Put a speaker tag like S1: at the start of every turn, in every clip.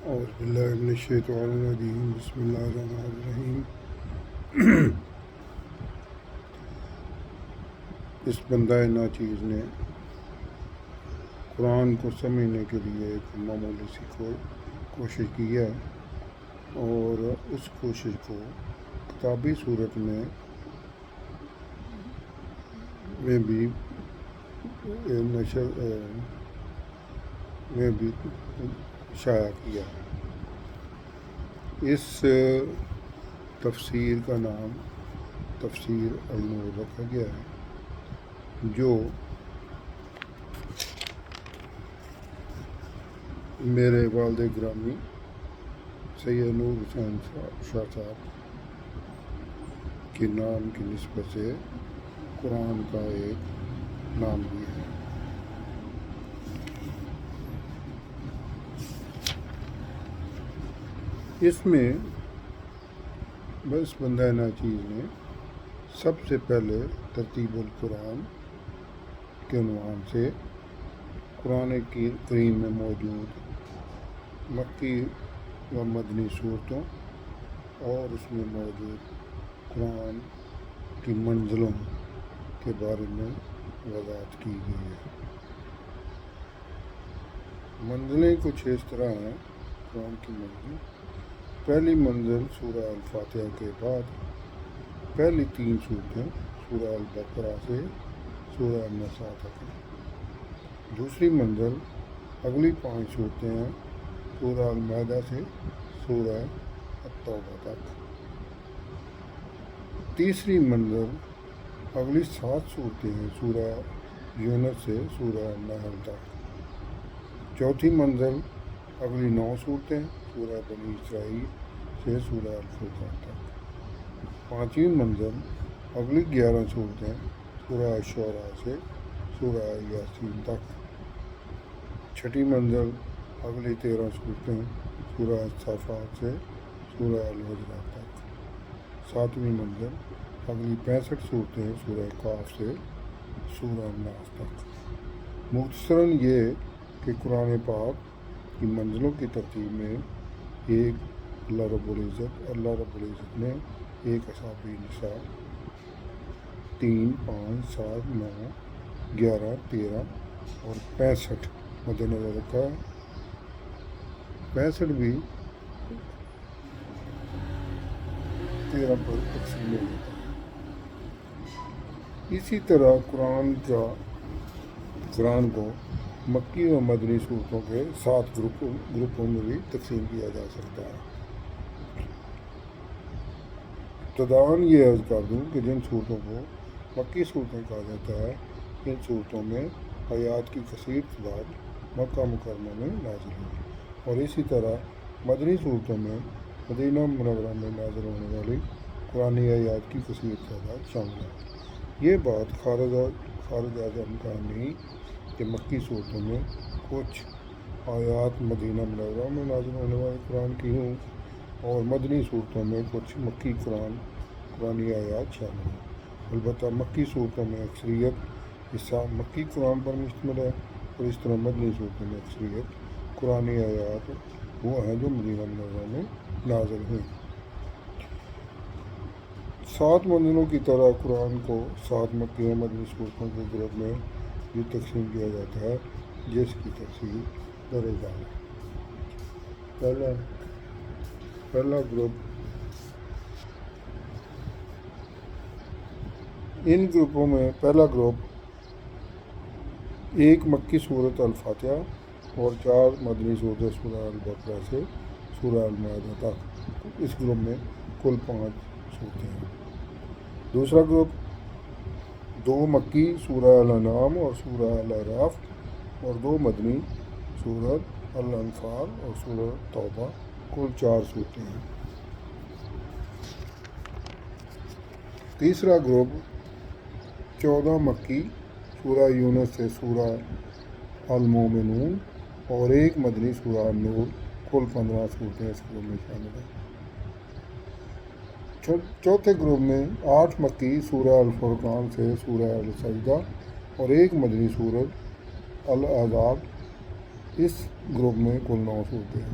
S1: اعوذ باللہ من الشیطان الرجیم بسم اللہ الرحمن الرحیم۔ اس بندہ ناچیز نے قرآن کو سمجھنے کے لیے ایک معمولی سی کوشش کی ہے، اور اس کوشش کو کتابی صورت میں بھی شائع کیا ہے۔ اس تفسیر کا نام تفسیر النور رکھا گیا ہے، جو میرے والد گرامی سید نور حسین شاہ صاحب کے نام کی نسبت سے قرآن کا ایک نام بھی ہے۔ اس میں بس بندہ ناچیز نے سب سے پہلے ترتیب القرآن کے عنوان سے قرآن کریم میں موجود مکی و مدنی صورتوں اور اس میں موجود قرآن کی منزلوں کے بارے میں وضاحت کی گئی ہے۔ منزلیں کچھ اس طرح ہیں۔ قرآن کی منزل، پہلی منزل سورہ الفاتحہ کے بعد پہلی 3 صورتیں سورہ البقرہ سے سورہ النساء تک ہیں۔ دوسری منزل اگلی 5 صورتیں ہیں سورہ المائدہ سے سورہ التوبہ تک۔ تیسری منزل اگلی 7 صورتیں ہیں سورہ یونس سے سورہ النحل تک۔ چوتھی منزل اگلی 9 صورتیں سورہ بنی اسرائیل سے سورہ الفرقان تک۔ پانچویں منزل اگلی 11 صورتیں سورہ الشعراء سے سورہ یاسین تک۔ چھٹی منزل اگلی 13 صورتیں سورہ الصافات سے سورہ الحجرات تک۔ ساتویں منزل اگلی 65 صورتیں سورہ کاف سے سورہ الناس تک۔ مختصراً یہ کہ قرآن پاک کی منزلوں کی ترتیب میں ایک اللہ رب العزت نے ایک اصحابی نساء 3، 5، 7، 9، 11، 13 اور 65 مد نظر رکھا ہے۔ 65 بھی 13 پر تقسیم ہو جاتا ہے۔ اسی طرح قرآن کو مکی و مدنی صورتوں کے 7 گروپوں میں بھی تقسیم کیا جا سکتا ہے۔ ابتداً یہ عرض کر دوں کہ جن صورتوں کو مکی صورتیں کہا جاتا ہے، ان صورتوں میں آیات کی کثیر تعداد مکہ مکرمہ میں نازل ہوئی، اور اسی طرح مدنی صورتوں میں مدینہ منورہ میں نازل ہونے والی قرآنی آیات کی کثیر تعداد شامل ہے۔ یہ بات خارج از امکان نہیں کہ مکی صورتوں میں کچھ آیات مدینہ منورہ میں نازل ہونے والے قرآن کی ہوں اور مدنی صورتوں میں کچھ قرآنی آیات شامل ہوں۔ البتہ مکی صورتوں میں اکثریت حصہ مکی قرآن پر مشتمل ہے، اور اس طرح مدنی صورتوں میں اکثریت قرآنی آیات وہ ہیں جو مدینہ منورہ میں نازل ہوئیں۔ 7 منزلوں کی طرح قرآن کو 7 مکی و مدنی صورتوں کے گروپ میں بھی تقسیم کیا جاتا ہے، جس کی تفصیل در ذیل ہے۔ پہلا گروپ، ان گروپوں میں پہلا گروپ ایک مکی صورت الفاتحہ اور 4 مدنی صورتیں سورہ البقرہ سے سورہ المائدہ تک۔ اس گروپ میں کل 5 صورتیں ہیں۔ دوسرا گروپ 2 مکی سورہ الانعام اور سورہ الاعراف اور 2 مدنی سورۃ الانفال اور سورہ توبہ، کل 4 صورتیں ہیں۔ تیسرا گروپ 14 مکی سورہ یونس سے سورہ المومنون اور 1 مدنی سورہ النور، کل 15 صورتیں اس گروپ میں شامل ہیں۔ چوتھے گروپ میں 8 مکی سورہ الفرقان سے سورہ السجدہ اور 1 مدنی سورت الاحزاب۔ اس گروپ میں کل 9 صورتیں ہیں۔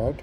S1: 8,